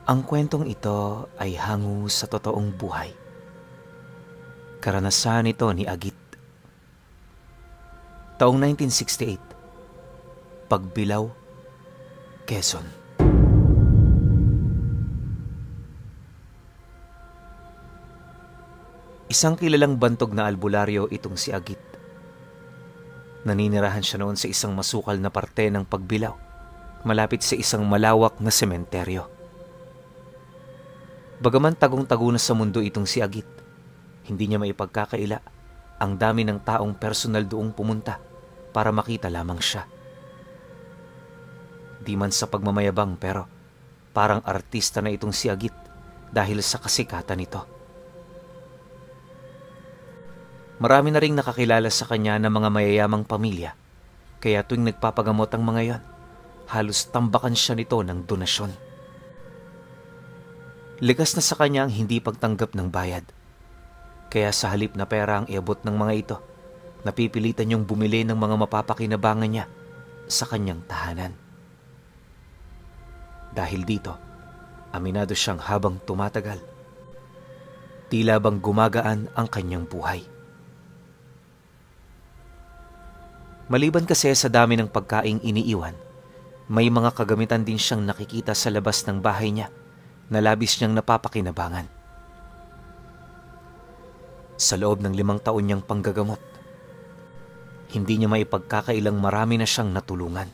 Ang kwentong ito ay hango sa totoong buhay. Karanasan ito ni Agit. Taong 1968, Pagbilao, Quezon. Isang kilalang bantog na albularyo itong si Agit. Naninirahan siya noon sa isang masukal na parte ng Pagbilao, malapit sa isang malawak na sementeryo. Bagaman tagong-tago na sa mundo itong si Agit, hindi niya maipagkakaila ang dami ng taong personal doong pumunta para makita lamang siya. Di man sa pagmamayabang pero parang artista na itong si Agit dahil sa kasikatan nito. Marami na ring nakakilala sa kanya ng mga mayayamang pamilya, kaya tuwing nagpapagamot ang mga yon, halos tambakan siya nito ng donasyon. Likas na sa kanya ang hindi pagtanggap ng bayad. Kaya sa halip na pera ang iabot ng mga ito, napipilitan niyong bumili ng mga mapapakinabangan niya sa kanyang tahanan. Dahil dito, aminado siyang habang tumatagal, tila bang gumagaan ang kanyang buhay. Maliban kasi sa dami ng pagkaing iniiwan, may mga kagamitan din siyang nakikita sa labas ng bahay niya na labis niyang napapakinabangan. Sa loob ng 5 taon niyang panggagamot, hindi niya maipagkakailang marami na siyang natulungan.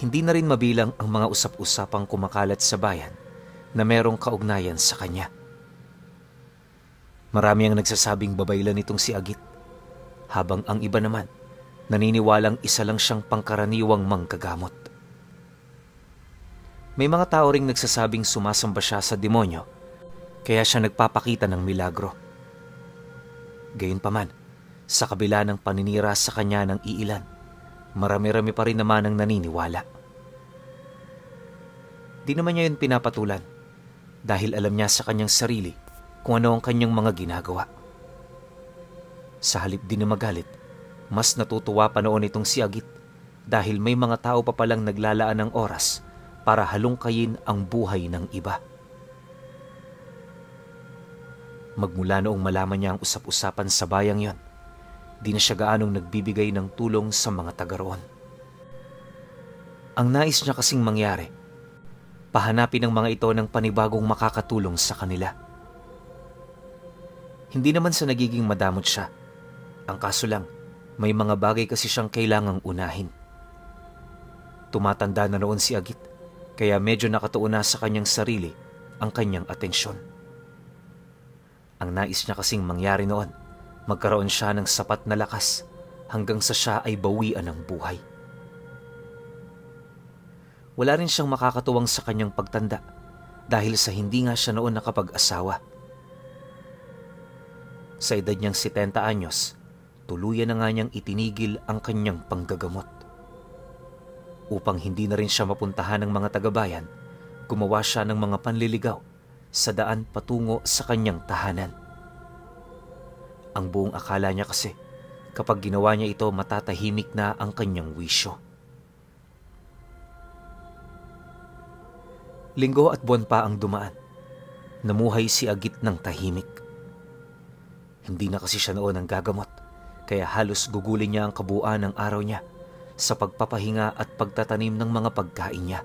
Hindi na rin mabilang ang mga usap-usapang kumakalat sa bayan na merong kaugnayan sa kanya. Marami ang nagsasabing babaylan nitong si Agit, habang ang iba naman naniniwalang isa lang siyang pangkaraniwang manggagamot. May mga tao ring nagsasabing sumasamba siya sa demonyo, kaya siya nagpapakita ng milagro. Gayunpaman, sa kabila ng paninira sa kanya ng iilan, marami-rami pa rin naman ang naniniwala. Di naman niya yun pinapatulan, dahil alam niya sa kanyang sarili kung ano ang kanyang mga ginagawa. Sa halip din na magalit, mas natutuwa pa noon itong si Agit dahil may mga tao pa palang naglalaan ng oras para halungkayin ang buhay ng iba. Magmula noong malaman niya ang usap-usapan sa bayang yon, di na siya gaanong nagbibigay ng tulong sa mga taga roon. Ang nais niya kasing mangyari, pahanapin ng mga ito ng panibagong makakatulong sa kanila. Hindi naman sa nagiging madamot siya. Ang kaso lang, may mga bagay kasi siyang kailangang unahin. Tumatanda na noon si Agit, kaya medyo nakatuon na sa kanyang sarili ang kanyang atensyon. Ang nais niya kasing mangyari noon, magkaroon siya ng sapat na lakas hanggang sa siya ay bawian ng buhay. Wala rin siyang makakatuwang sa kanyang pagtanda dahil sa hindi nga siya noon nakapag-asawa. Sa edad niyang 70 anyos, tuluyan na nga niyang itinigil ang kanyang panggagamot. Upang hindi na rin siya mapuntahan ng mga taga-bayan, gumawa siya ng mga panliligaw sa daan patungo sa kanyang tahanan. Ang buong akala niya kasi, kapag ginawa niya ito, matatahimik na ang kanyang wisyo. Linggo at buwan pa ang dumaan. Namuhay si Agit ng tahimik. Hindi na kasi siya noon ang gagamot, kaya halos gugulin niya ang kabuuan ng araw niya sa pagpapahinga at pagtatanim ng mga pagkain niya.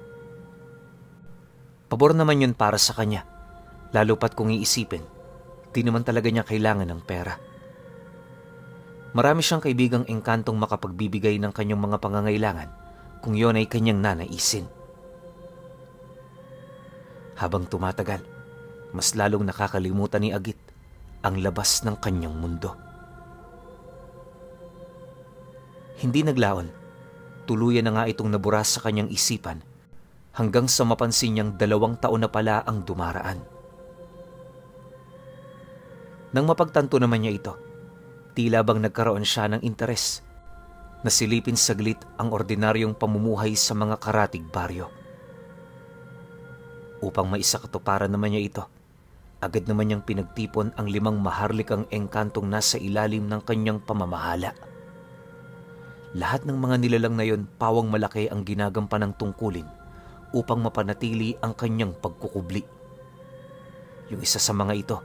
Pabor naman yun para sa kanya, lalo pat kung iisipin, di naman talaga niya kailangan ng pera. Marami siyang kaibigang engkantong makapagbibigay ng kanyang mga pangangailangan kung yon ay kanyang nanaisin. Habang tumatagal, mas lalong nakakalimutan ni Agit ang labas ng kanyang mundo. Hindi naglaon, tuluyan na nga itong nabura sa kanyang isipan hanggang sa mapansin niyang 2 taon na pala ang dumaraan. Nang mapagtanto naman niya ito, tila bang nagkaroon siya ng interes na silipin saglit ang ordinaryong pamumuhay sa mga karatig baryo. Upang maisakatuparan naman niya ito, agad naman niyang pinagtipon ang 5 maharlikang engkantong nasa ilalim ng kanyang pamamahala. Lahat ng mga nilalang na yon pawang malaki ang ginagampan ng tungkulin upang mapanatili ang kanyang pagkukubli. Yung isa sa mga ito,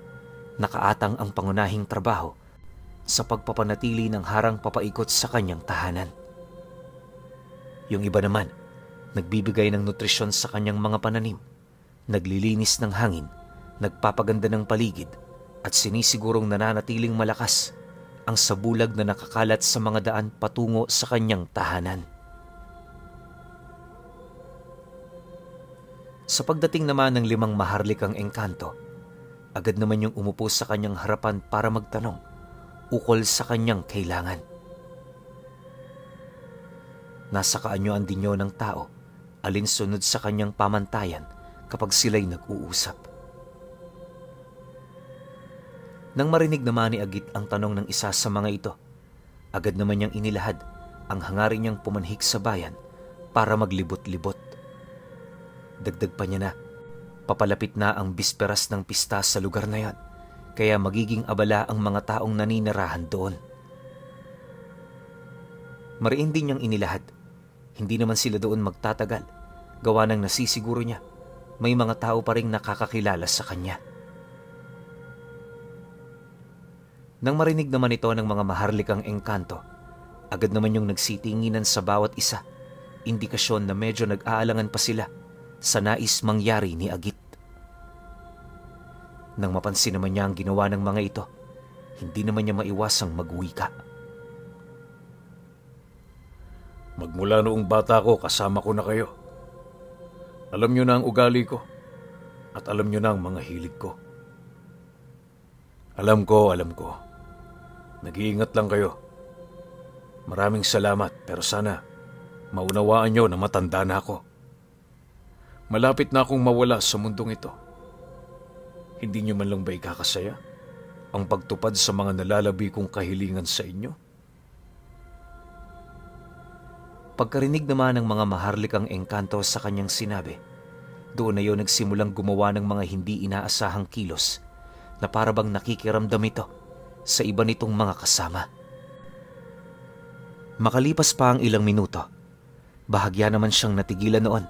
nakaatang ang pangunahing trabaho sa pagpapanatili ng harang papaikot sa kanyang tahanan. Yung iba naman, nagbibigay ng nutrisyon sa kanyang mga pananim, naglilinis ng hangin, nagpapaganda ng paligid, at sinisigurong nananatiling malakas ang sabulag na nakakalat sa mga daan patungo sa kanyang tahanan. Sa pagdating naman ng 5 maharlikang engkanto, agad naman yung umupo sa kanyang harapan para magtanong ukol sa kanyang kailangan. Nasa kaanyuan din yun ng tao, alinsunod sa kanyang pamantayan kapag sila'y nag-uusap. Nang marinig naman ni Agit ang tanong ng isa sa mga ito, agad naman niyang inilahad ang hangarin niyang pumanhik sa bayan para maglibot-libot. Dagdag pa niya na, papalapit na ang bisperas ng pista sa lugar na yan, kaya magiging abala ang mga taong naninirahan doon. Mariin din niyang inilahad, hindi naman sila doon magtatagal, gawa ng nasisiguro niya, may mga tao pa ring nakakakilala sa kanya. Nang marinig naman ito ng mga maharlikang engkanto, agad naman yung nagsitinginan sa bawat isa, indikasyon na medyo nag-aalangan pa sila sa nais mangyari ni Agit. Nang mapansin naman niya ang ginawa ng mga ito, hindi naman niya maiwasang magwika. Magmula noong bata ko, kasama ko na kayo. Alam niyo na ang ugali ko at alam niyo na ang mga hilig ko. Alam ko. Nag-iingat lang kayo. Maraming salamat, pero sana maunawaan niyo na matanda na ako. Malapit na akong mawala sa mundong ito. Hindi niyo man lang ba ikakasaya ang pagtupad sa mga nalalabi kong kahilingan sa inyo? Pagkarinig naman ng mga maharlikang engkanto sa kanyang sinabi, doon na yun nagsimulang gumawa ng mga hindi inaasahang kilos na parabang nakikiramdam ito sa iba nitong mga kasama. Makalipas pa ang ilang minuto, bahagya naman siyang natigilan noon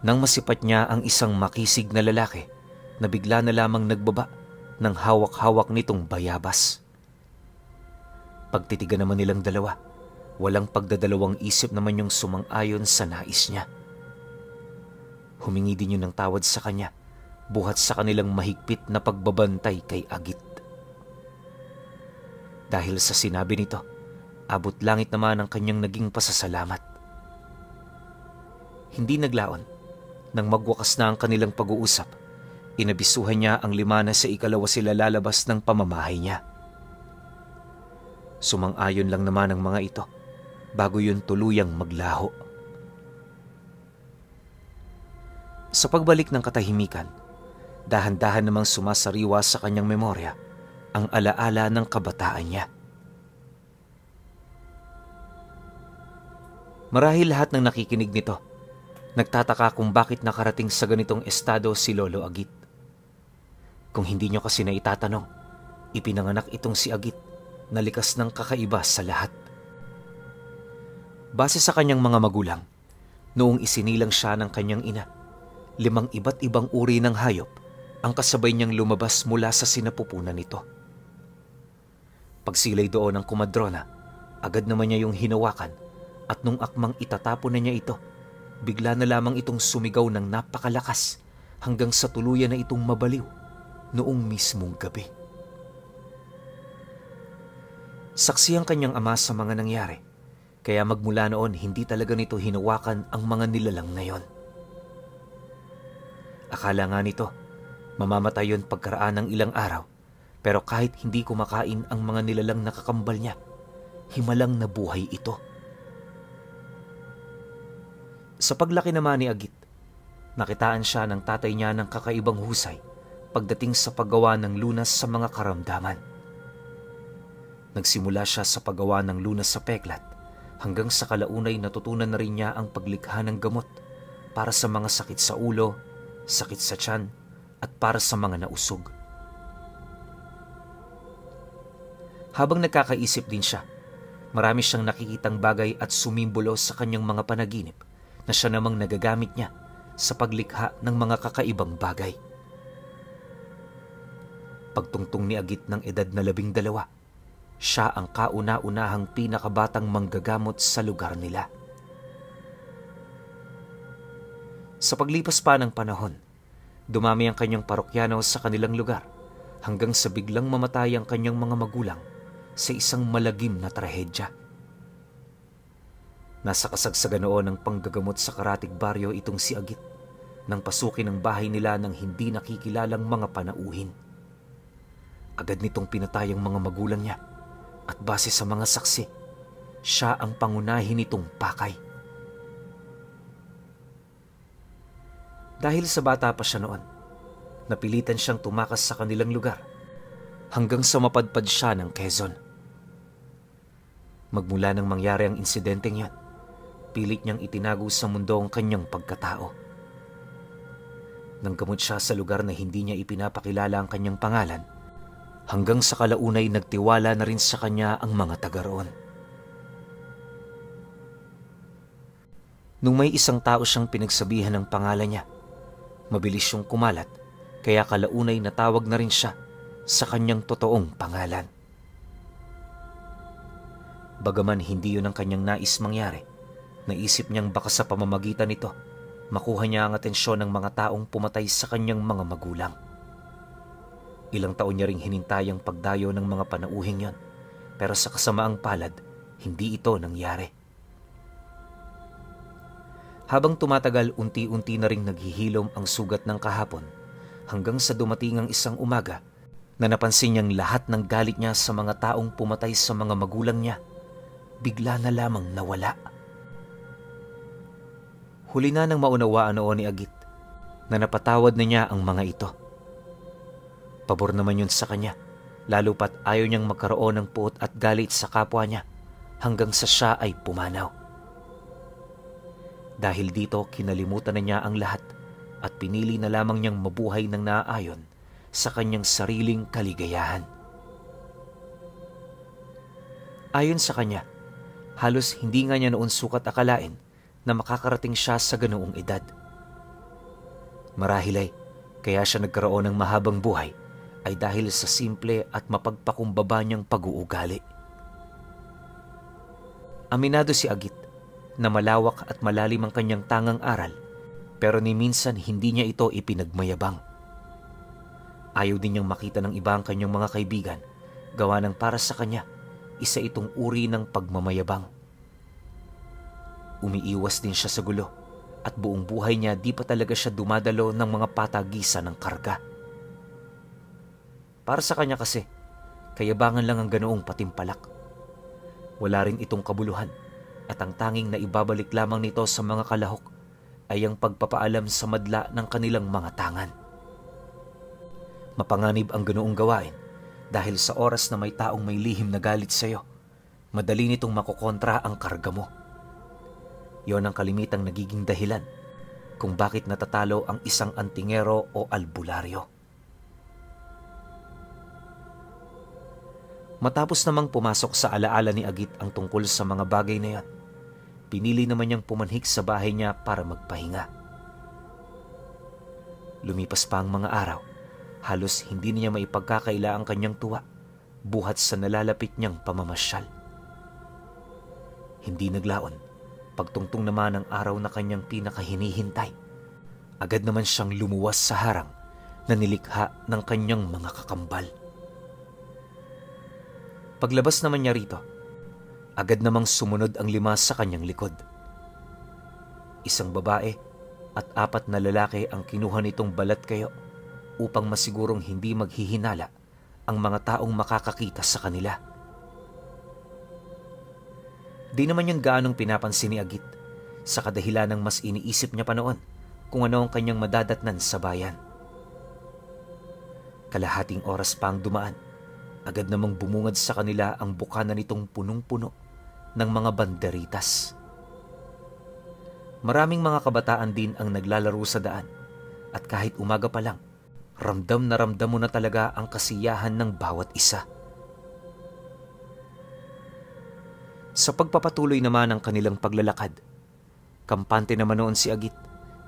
nang masipat niya ang isang makisig na lalaki na bigla na lamang nagbaba ng hawak-hawak nitong bayabas. Pagtitigan naman nilang dalawa, walang pagdadalawang isip naman yung sumang-ayon sa nais niya. Humingi din yun ng tawad sa kanya, buhat sa kanilang mahigpit na pagbabantay kay Agit. Dahil sa sinabi nito, abot langit naman ang kanyang naging pasasalamat. Hindi naglaon, nang magwakas na ang kanilang pag-uusap, inabisuhan niya ang 5 na sa ikalawa sila lalabas ng pamamahay niya. Sumang-ayon lang naman ang mga ito, bago yun tuluyang maglaho. Sa pagbalik ng katahimikan, dahan-dahan namang sumasariwa sa kanyang memorya ang alaala ng kabataan niya. Marahil lahat ng nakikinig nito, nagtataka kung bakit nakarating sa ganitong estado si Lolo Agit. Kung hindi nyo kasi na itatanong, ipinanganak itong si Agit na likas ng kakaiba sa lahat. Base sa kanyang mga magulang, noong isinilang siya ng kanyang ina, 5 iba't ibang uri ng hayop ang kasabay niyang lumabas mula sa sinapupunan nito. Pagsilay doon ng kumadrona, agad naman niya yung hinawakan at nung akmang itatapon na niya ito, bigla na lamang itong sumigaw ng napakalakas hanggang sa tuluyan na itong mabaliw noong mismong gabi. Saksi ang kanyang ama sa mga nangyari, kaya magmula noon hindi talaga nito hinawakan ang mga nilalang na yon. Akala nga nito, mamamatay yun pagkaraan ng ilang araw, pero kahit hindi kumakain ang mga nilalang nakakambal niya, himalang na buhay ito. Sa paglaki naman ni Agit, nakitaan siya ng tatay niya ng kakaibang husay pagdating sa paggawa ng lunas sa mga karamdaman. Nagsimula siya sa paggawa ng lunas sa peklat hanggang sa kalaunay natutunan na rin niya ang paglikha ng gamot para sa mga sakit sa ulo, sakit sa tiyan at para sa mga nausog. Habang nagkakaisip din siya, marami siyang nakikitang bagay at sumimbolo sa kanyang mga panaginip na siya namang nagagamit niya sa paglikha ng mga kakaibang bagay. Pagtungtong ni Agit ng edad na 12, siya ang kauna-unahang pinakabatang manggagamot sa lugar nila. Sa paglipas pa ng panahon, dumami ang kanyang parokyano sa kanilang lugar hanggang sa biglang mamatay ang kanyang mga magulang sa isang malagim na trahedya. Nasa kasagsagan noon ng panggagamot sa karatig baryo itong si Agit nang pasukin ang bahay nila ng hindi nakikilalang mga panauhin. Agad nitong pinatay ang mga magulang niya at base sa mga saksi, siya ang pangunahin nitong pakay. Dahil sa bata pa siya noon, napilitan siyang tumakas sa kanilang lugar hanggang sa mapadpad siya ng Quezon. Magmula nang mangyari ang insidenteng yan, pilit niyang itinago sa mundo ang kanyang pagkatao. Nanggamot siya sa lugar na hindi niya ipinapakilala ang kanyang pangalan, hanggang sa kalaunay nagtiwala na rin sa kanya ang mga taga roon. Nung may isang tao siyang pinagsabihan ng pangalan niya, mabilis siyang kumalat, kaya kalaunay natawag na rin siya sa kanyang totoong pangalan. Bagaman hindi yun ang kanyang nais mangyari, naisip niyang baka sa pamamagitan nito, makuha niya ang atensyon ng mga taong pumatay sa kanyang mga magulang. Ilang taon niya ring hinintay ang pagdayo ng mga panauhing yon, pero sa kasamaang palad, hindi ito nangyari. Habang tumatagal, unti-unti na ring naghihilom ang sugat ng kahapon, hanggang sa dumating ang isang umaga na napansin niyang lahat ng galit niya sa mga taong pumatay sa mga magulang niya, bigla na lamang nawala. Huli na nang maunawaan noon ni Agit na napatawad na niya ang mga ito. Pabor naman yun sa kanya, lalo pat ayaw niyang magkaroon ng puot at galit sa kapwa niya hanggang sa siya ay pumanaw. Dahil dito, kinalimutan na niya ang lahat at pinili na lamang niyang mabuhay ng naaayon sa kanyang sariling kaligayahan. Ayon sa kanya, halos hindi nga niya noon sukat akalain na makakarating siya sa ganoong edad. Marahil ay kaya siya nagkaroon ng mahabang buhay ay dahil sa simple at mapagpakumbaba niyang pag-uugali. Aminado si Agit na malawak at malalim ang kanyang tangang aral, pero ni minsan hindi niya ito ipinagmayabang. Ayaw din niyang makita ng iba ang kanyang mga kaibigan, gawa ng para sa kanya, isa itong uri ng pagmamayabang. Umiiwas din siya sa gulo at buong buhay niya di pa talaga siya dumadalo ng mga patagisan ng karga. Para sa kanya kasi, kayabangan lang ang ganoong patimpalak. Wala rin itong kabuluhan at ang tanging na ibabalik lamang nito sa mga kalahok ay ang pagpapaalam sa madla ng kanilang mga tangan. Mapanganib ang ganoong gawain dahil sa oras na may taong may lihim na galit sa iyo, madali nitong makokontra ang karga mo. Yon ang kalimitang nagiging dahilan kung bakit natatalo ang isang antingero o albularyo. Matapos namang pumasok sa alaala ni Agit ang tungkol sa mga bagay na yan, pinili naman niyang pumanhik sa bahay niya para magpahinga. Lumipas pa ang mga araw, halos hindi niya maipagkakaila ang kanyang tuwa, buhat sa nalalapit niyang pamamasyal. Hindi naglaon, pagtungtong naman ang araw na kanyang pinakahinihintay, agad naman siyang lumuwas sa harang na nilikha ng kanyang mga kakambal. Paglabas naman niya rito, agad namang sumunod ang 5 sa kanyang likod. Isang babae at 4 na lalaki ang kinuha nitong balat kayo upang masigurong hindi maghihinala ang mga taong makakakita sa kanila. Di naman yun gaanong pinapansin ni Agit sa kadahilan ng mas iniisip niya pa noon kung ano ang kanyang madadatnan sa bayan. Kalahating oras pa ang dumaan, agad namang bumungad sa kanila ang bukana nitong punong-puno ng mga banderitas. Maraming mga kabataan din ang naglalaro sa daan at kahit umaga pa lang, ramdam na ramdam mo na talaga ang kasiyahan ng bawat isa. Sa pagpapatuloy naman ng kanilang paglalakad, kampante naman noon si Agit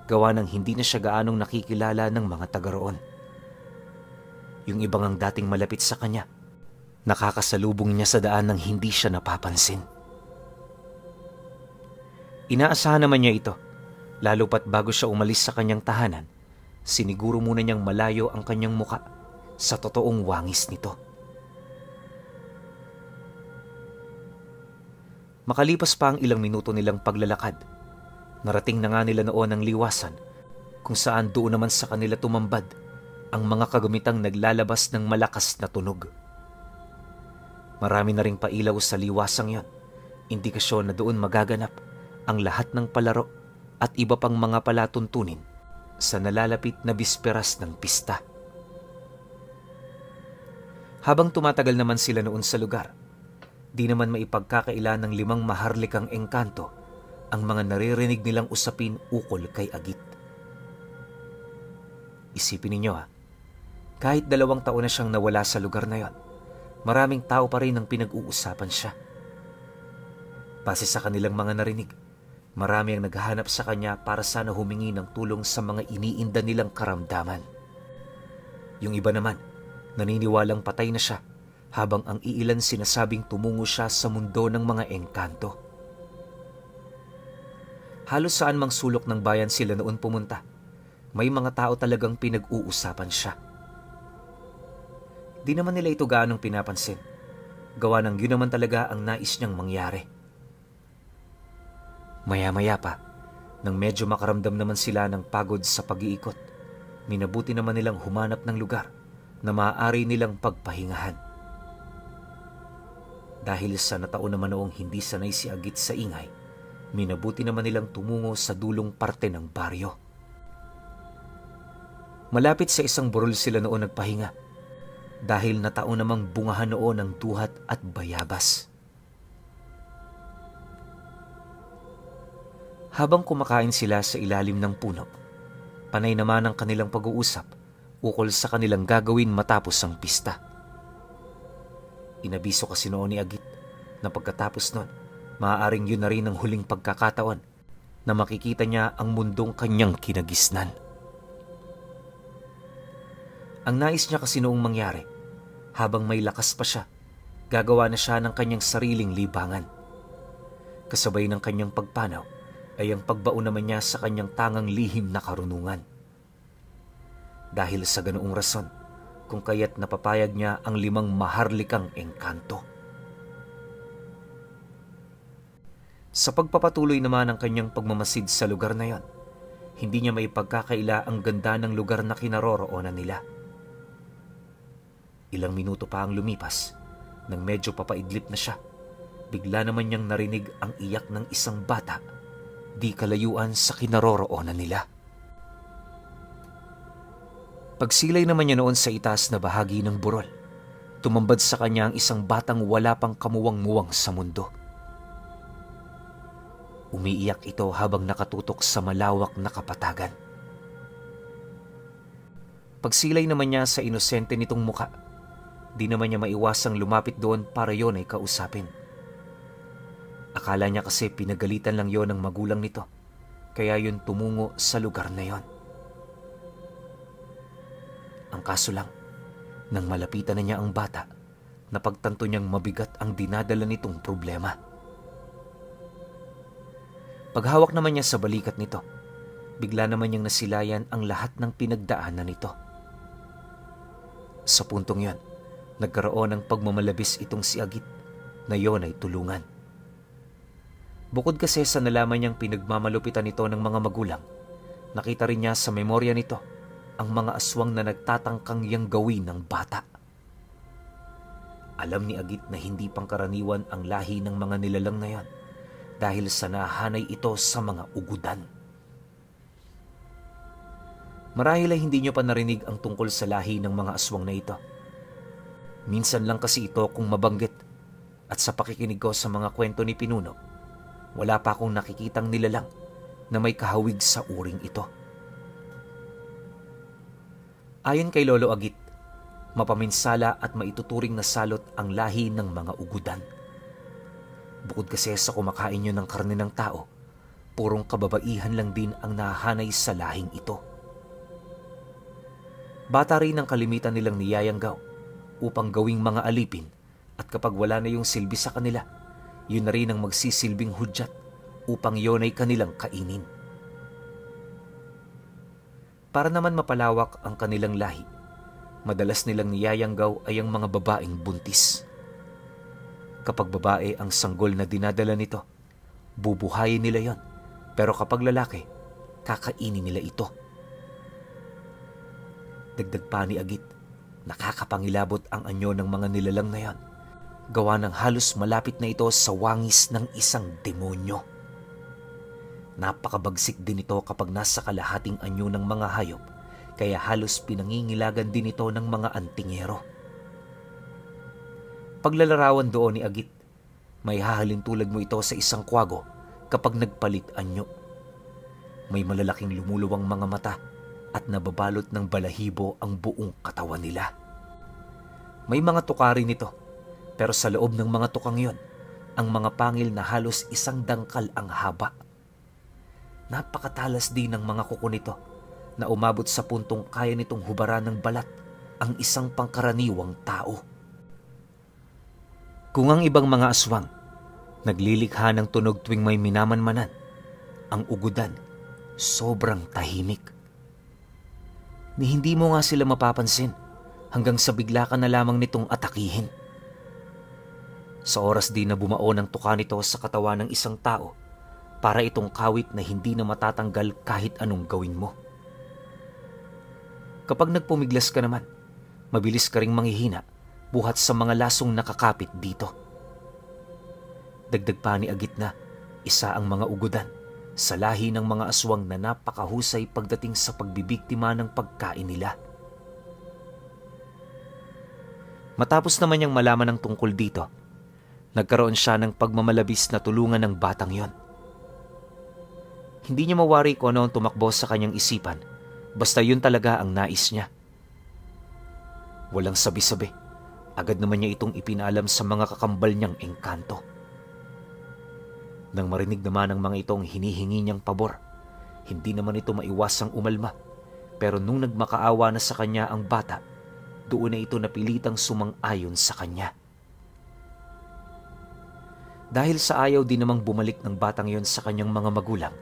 gawa ng hindi na siya gaanong nakikilala ng mga taga roon. Yung ibang ang dating malapit sa kanya, nakakasalubong niya sa daan nang hindi siya napapansin. Inaasahan naman niya ito, lalo pat bago siya umalis sa kanyang tahanan, siniguro muna niyang malayo ang kanyang muka sa totoong wangis nito. Makalipas pa ang ilang minuto nilang paglalakad, narating na nga nila noon ang liwasan kung saan doon naman sa kanila tumambad ang mga kagamitang naglalabas ng malakas na tunog. Marami na ring pailaw sa liwasang yon, indikasyon na doon magaganap ang lahat ng palaro at iba pang mga palatuntunin sa nalalapit na bisperas ng pista. Habang tumatagal naman sila noon sa lugar, di naman maipagkakaila ng 5 maharlikang engkanto ang mga naririnig nilang usapin ukol kay Agit. Isipin ninyo kahit 2 taon na siyang nawala sa lugar na yon, maraming tao pa rin ang pinag-uusapan siya. Base sa kanilang mga narinig, marami ang naghahanap sa kanya para sana humingi ng tulong sa mga iniinda nilang karamdaman. Yung iba naman, naniniwalang patay na siya, habang ang iilan sinasabing tumungo siya sa mundo ng mga engkanto. Halos saan mang sulok ng bayan sila noon pumunta, may mga tao talagang pinag-uusapan siya. Di naman nila ito gaanong pinapansin, gawa ng yun naman talaga ang nais niyang mangyari. Maya-maya pa, nang medyo makaramdam naman sila ng pagod sa pag-iikot, minabuti naman nilang humanap ng lugar na maaari nilang pagpahingahan. Dahil sa nataon naman noong hindi sanay si Agit sa ingay, minabuti naman nilang tumungo sa dulong parte ng baryo. Malapit sa isang burol sila noon nagpahinga, dahil nataon namang bungahan noon ng duhat at bayabas. Habang kumakain sila sa ilalim ng puno, panay naman ang kanilang pag-uusap ukol sa kanilang gagawin matapos ang pista. Inabiso kasi noon ni Agit na pagkatapos nun, maaaring yun na rin ang huling pagkakataon na makikita niya ang mundong kanyang kinagisnan. Ang nais niya kasi noong mangyari, habang may lakas pa siya, gagawa na siya ng kanyang sariling libangan. Kasabay ng kanyang pagpanaw ay ang pagbaon naman niya sa kanyang tangang lihim na karunungan. Dahil sa ganoong rason, kung kaya't napapayag niya ang 5 maharlikang engkanto. Sa pagpapatuloy naman ng kanyang pagmamasid sa lugar na yon, hindi niya maipagkakaila ang ganda ng lugar na kinaroroonan nila. Ilang minuto pa ang lumipas, nang medyo papaidlip na siya, bigla naman niyang narinig ang iyak ng isang bata, di kalayuan sa kinaroroonan nila. Pagsilay naman niya noon sa itaas na bahagi ng burol, tumambad sa kanya ang isang batang wala pang kamuwang-muwang sa mundo. Umiiyak ito habang nakatutok sa malawak na kapatagan. Pagsilay naman niya sa inosente nitong muka, di naman niya maiwasang lumapit doon para yon ay kausapin. Akala niya kasi pinagalitan lang yon ng magulang nito, kaya yun tumungo sa lugar na yon. Ang kaso lang, nang malapitan na niya ang bata, napagtanto niyang mabigat ang dinadala nitong problema. Paghawak naman niya sa balikat nito, bigla naman niyang nasilayan ang lahat ng pinagdaanan nito. Sa puntong yon, nagkaroon ng pagmamalabis itong si Agit na yon ay tulungan. Bukod kasi sa nalaman niyang pinagmamalupitan nito ng mga magulang, nakita rin niya sa memorya nito ang mga aswang na nagtatangkang yang gawin ng bata. Alam ni Agit na hindi pangkaraniwan ang lahi ng mga nilalang na yon dahil sa nahanay ito sa mga ugudan. Marahil ay hindi niyo pa narinig ang tungkol sa lahi ng mga aswang na ito. Minsan lang kasi ito kung mabanggit, at sa pakikinig ko sa mga kwento ni Pinuno, wala pa akong nakikitang nilalang na may kahawig sa uring ito. Ayon kay Lolo Agit, mapaminsala at maituturing na salot ang lahi ng mga ugudan. Bukod kasi sa kumakain yun ng karne ng tao, purong kababaihan lang din ang nahanay sa lahing ito. Bata rin ang kalimitan nilang niyayanggaw upang gawing mga alipin, at kapag wala na yung silbi sa kanila, yun na rin ang magsisilbing hudyat upang yon ay kanilang kainin. Para naman mapalawak ang kanilang lahi, madalas nilang niyayanggaw ay ang mga babaeng buntis. Kapag babae ang sanggol na dinadala nito, bubuhayin nila yon, pero kapag lalaki, kakainin nila ito. Dagdag pa ni Agit, nakakapangilabot ang anyo ng mga nilalang na yon, gawa ng halos malapit na ito sa wangis ng isang demonyo. Napakabagsik din ito kapag nasa kalahating anyo ng mga hayop, kaya halos pinangingilagan din ito ng mga antingero. Paglalarawan doon ni Agit, may hahalintulad mo ito sa isang kwago kapag nagpalit anyo. May malalaking lumuluwang mga mata at nababalot ng balahibo ang buong katawan nila. May mga tuka rin ito, pero sa loob ng mga tukang yon, ang mga pangil na halos isang dangkal ang haba. Napakatalas din ng mga kuko nito na umabot sa puntong kaya nitong hubaran ng balat ang isang pangkaraniwang tao. Kung ang ibang mga aswang naglilikha ng tunog tuwing may minamanmanan, ang ugudan sobrang tahimik. Ni hindi mo nga sila mapapansin hanggang sa bigla ka na lamang nitong atakihin. Sa oras din na bumao ng tuka nito sa katawan ng isang tao, para itong kawit na hindi na matatanggal kahit anong gawin mo. Kapag nagpumiglas ka naman, mabilis ka ring manghihina buhat sa mga lasong nakakapit dito. Dagdag pa ni Agit na isa ang mga ugudan sa lahi ng mga aswang na napakahusay pagdating sa pagbibiktima ng pagkain nila. Matapos naman niyang malaman ng tungkol dito, nagkaroon siya ng pagmamalabis na tulungan ng batang yon. Hindi niya mawari kung ano ang tumakbo sa kanyang isipan, basta yun talaga ang nais niya. Walang sabi-sabi, agad naman niya itong ipinalam sa mga kakambal niyang engkanto. Nang marinig naman ng mga itong hinihingi niyang pabor, hindi naman ito maiwasang umalma, pero nung nagmakaawa na sa kanya ang bata, doon na ito napilitang sumang-ayon sa kanya. Dahil sa ayaw din namang bumalik ng batang yon sa kanyang mga magulang,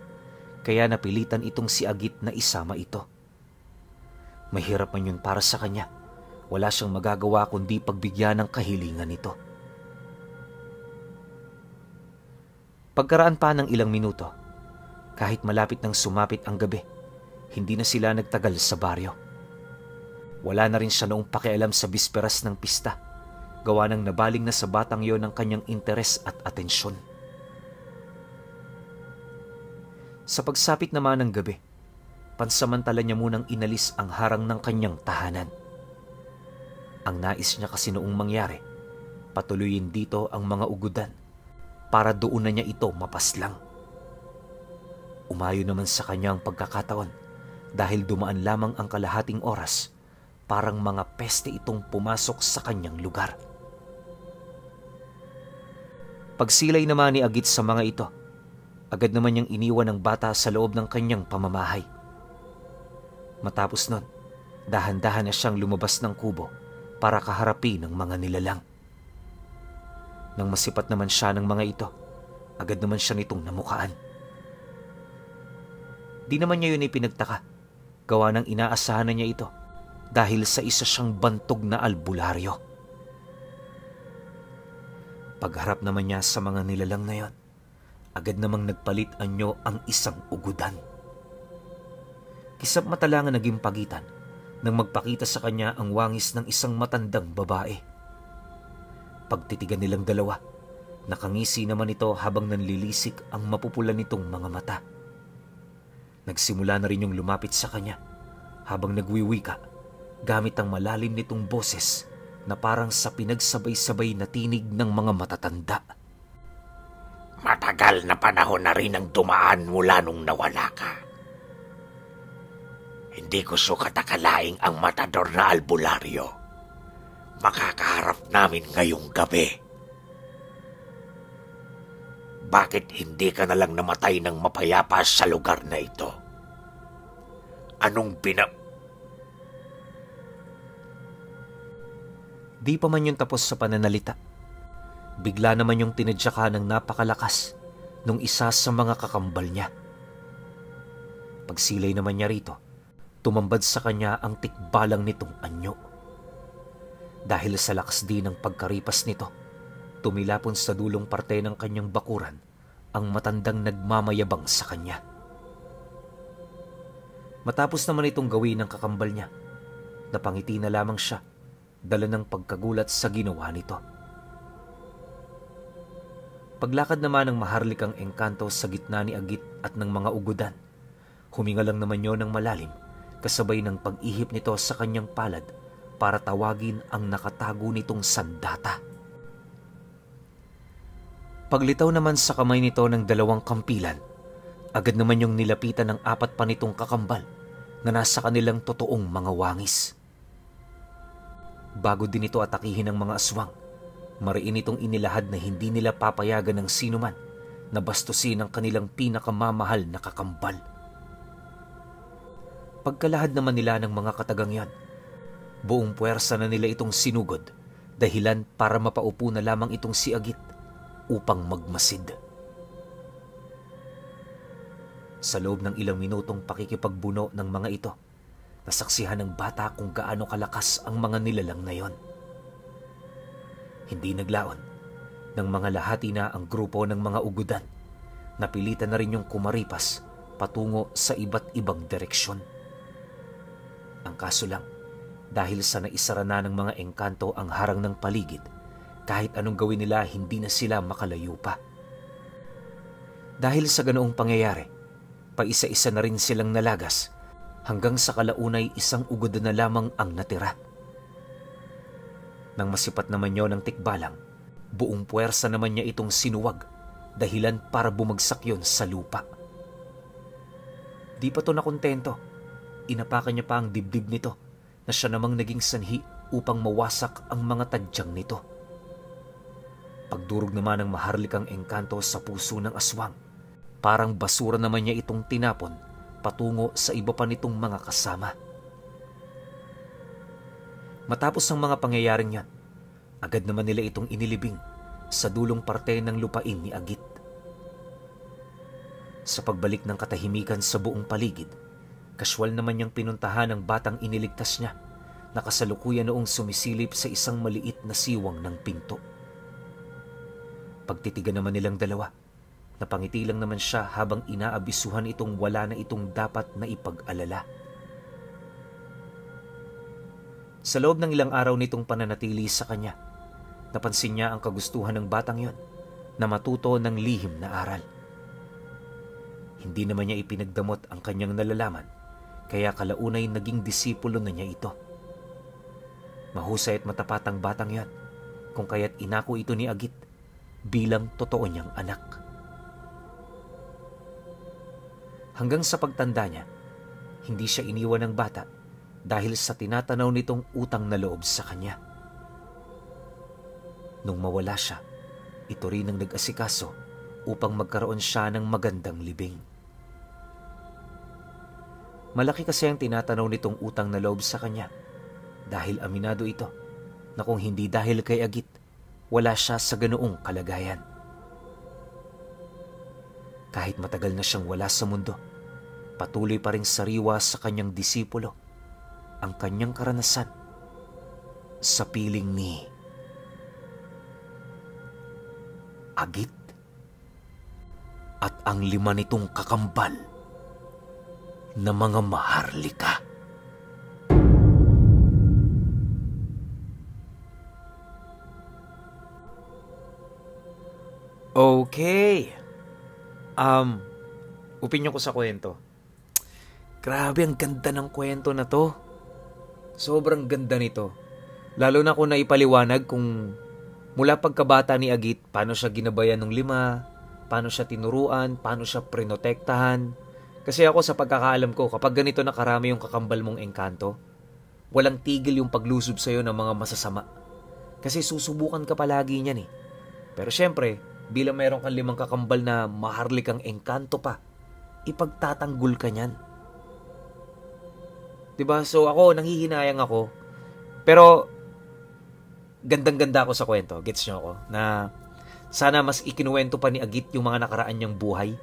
kaya napilitan itong si Agit na isama ito. Mahirap man yun para sa kanya, wala siyang magagawa kundi pagbigyan ng kahilingan nito. Pagkaraan pa ng ilang minuto, kahit malapit nang sumapit ang gabi, hindi na sila nagtagal sa baryo. Wala na rin siya noong pakialam sa bisperas ng pista, gawa ng nabaling na sa batang yon ang kanyang interes at atensyon. Sa pagsapit naman ng gabi, pansamantala niya munang inalis ang harang ng kanyang tahanan. Ang nais niya kasi noong mangyari, patuloyin dito ang mga ugudan para doon na niya ito mapaslang. Umayo naman sa kanyang pagkakataon dahil dumaan lamang ang kalahating oras, parang mga peste itong pumasok sa kanyang lugar. Pagsilay naman ni Agit sa mga ito, agad naman niyang iniwan ang bata sa loob ng kanyang pamamahay. Matapos nun, dahan-dahan na siyang lumabas ng kubo para kaharapin ng mga nilalang. Nang masipat naman siya ng mga ito, agad naman siya nitong namukaan. Di naman niya yun ay pinagtaka, gawa ng inaasahan na niya ito dahil sa isa siyang bantog na albularyo. Pagharap naman niya sa mga nilalang na yon, agad namang nagpalit anyo ang isang ugudan. Kisap mata lang ang naging pagitan nang magpakita sa kanya ang wangis ng isang matandang babae. Pagtitigan nilang dalawa, nakangisi naman ito habang nanlilisik ang mapupulan nitong mga mata. Nagsimula na rin yung lumapit sa kanya habang nagwiwika gamit ang malalim nitong boses na parang sa pinagsabay-sabay na tinig ng mga matatanda. Matagal na panahon na rin ang dumaan mula nung nawala ka. Hindi ko sukat akalaing ang matador na albularyo makakaharap namin ngayong gabi. Bakit hindi ka na lang namatay ng mapayapa sa lugar na ito? Anong Di pa man yung tapos sa pananalita. Bigla naman yung tinadyakan ng napakalakas nung isa sa mga kakambal niya. Pagsilay naman niya rito, tumambad sa kanya ang tikbalang nitong anyo. Dahil sa lakas din ng pagkaripas nito, tumilapon sa dulong parte ng kanyang bakuran ang matandang nagmamayabang sa kanya. Matapos naman itong gawin ng kakambal niya, napangiti na lamang siya, dala ng pagkagulat sa ginawa nito. Paglakad naman ng maharlikang engkanto sa gitna ni Agit at ng mga ugudan, huminga lang naman yon ng malalim kasabay ng pag-ihip nito sa kanyang palad para tawagin ang nakatago nitong sandata. Paglitaw naman sa kamay nito ng dalawang kampilan, agad naman yung nilapitan ng 4 pa nitong kakambal na nasa kanilang totoong mga wangis. Bago din ito atakihin ng mga aswang, mariin itong inilahad na hindi nila papayagan ng sinuman na bastusin ang kanilang pinakamamahal na kakambal. Pagkalahad naman nila ng mga katagang yan, buong puwersa na nila itong sinugod, dahilan para mapaupo na lamang itong si Agit upang magmasid. Sa loob ng ilang minutong pakikipagbuno ng mga ito, nasaksihan ng bata kung gaano kalakas ang mga nilalang na yon. Hindi naglaon nang mga lahati na ang grupo ng mga ugudan. Napilitan na rin yung kumaripas patungo sa iba't ibang direksyon. Ang kaso lang, dahil sa naisara na ng mga engkanto ang harang ng paligid, kahit anong gawin nila hindi na sila makalayo pa. Dahil sa ganoong pangyayari, paisa-isa na rin silang nalagas hanggang sa kalaunay isang ugod na lamang ang natira. Nang masipat naman yon ng tikbalang, buong puwersa naman niya itong sinuwag, dahilan para bumagsak yon sa lupa. Di pa to nakontento, inapakan niya pa ang dibdib nito na siya namang naging sanhi upang mawasak ang mga tadyang nito. Pagdurog naman ng maharlikang engkanto sa puso ng aswang, parang basura naman niya itong tinapon patungo sa iba pa nitong mga kasama. Matapos ang mga pangyayaring yan, agad naman nila itong inilibing sa dulong parte ng lupain ni Agit. Sa pagbalik ng katahimikan sa buong paligid, kaswal naman niyang pinuntahan ang batang iniligtas niya na kasalukuyan noong sumisilip sa isang maliit na siwang ng pinto. Pagtitigan naman nilang dalawa, napangiti lang naman siya habang inaabisuhan itong wala na itong dapat na ipag-alala. Sa loob ng ilang araw nitong pananatili sa kanya, napansin niya ang kagustuhan ng batang yon na matuto ng lihim na aral. Hindi naman niya ipinagdamot ang kanyang nalalaman, kaya kalaunay naging disipulo na niya ito. Mahusay at matapat ang batang yon, kung kaya't inako ito ni Agit bilang totoo niyang anak. Hanggang sa pagtanda niya, hindi siya iniwan ng bata dahil sa tinatanaw nitong utang na loob sa kanya. Nung mawala siya, ito rin ang nag-asikaso upang magkaroon siya ng magandang libing. Malaki kasi ang tinatanaw nitong utang na loob sa kanya dahil aminado ito na kung hindi dahil kay Agit, wala siya sa ganoong kalagayan. Kahit matagal na siyang wala sa mundo, patuloy pa ring sariwa sa kanyang disipulo ang kanyang karanasan sa piling ni Agit at ang 5 nitong kakambal na mga maharlika. Okay. Opinyon ko sa kwento. Grabe, ang ganda ng kwento na to. Sobrang ganda nito. Lalo na kung naipaliwanag kung mula pagkabata ni Agit, paano siya ginabayan ng 5, paano siya tinuruan, paano siya prinotektahan. Kasi ako sa pagkakaalam ko, kapag ganito na karami yung kakambal mong engkanto, walang tigil yung paglusob sa'yo ng mga masasama. Kasi susubukan ka palagi niyan eh. Pero syempre, bilang meron kang 5 kakambal na maharlikang engkanto pa, ipagtatanggol ka niyan. Diba? So ako, nanghihinayang ako. Pero, gandang-ganda ako sa kwento. Gets nyo ako? Na sana mas ikinuwento pa ni Agit yung mga nakaraan niyang buhay.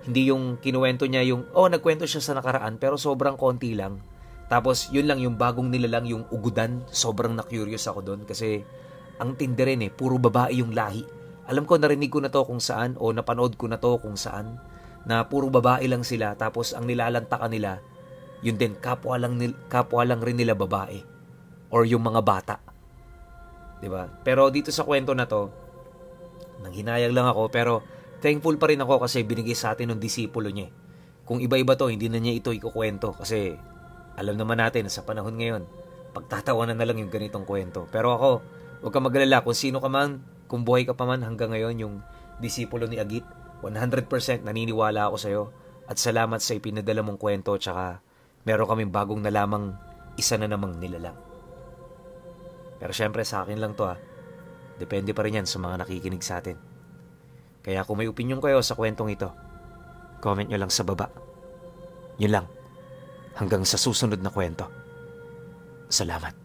Hindi yung kinuwento niya yung, nagkwento siya sa nakaraan pero sobrang konti lang. Tapos, yun lang yung bagong nilalang yung ugudan. Sobrang na-curious ako doon kasi ang tindi rin puro babae yung lahi. Alam ko, narinig ko na to kung saan o napanood ko na to kung saan na puro babae lang sila tapos ang nilalantakan nila, yun din, kapwa lang rin nila babae or yung mga bata. Diba? Pero dito sa kwento na to, nanghinayang lang ako pero thankful pa rin ako kasi binigay sa atin ng disipulo niya. Kung iba-iba to, hindi na niya ito ikukwento kasi alam naman natin sa panahon ngayon, pagtatawanan na lang yung ganitong kwento. Pero ako, huwag ka mag-alala kung sino ka man, kung buhay ka pa man hanggang ngayon, yung disipulo ni Agit, 100% naniniwala ako sa'yo at salamat sa ipinadala mong kwento tsaka meron kaming bagong nalamang isa na namang nilalang. Pero syempre sa akin lang to depende pa rin yan sa mga nakikinig sa atin. Kaya kung may opinion kayo sa kwentong ito, comment nyo lang sa baba. Yun lang. Hanggang sa susunod na kwento. Salamat.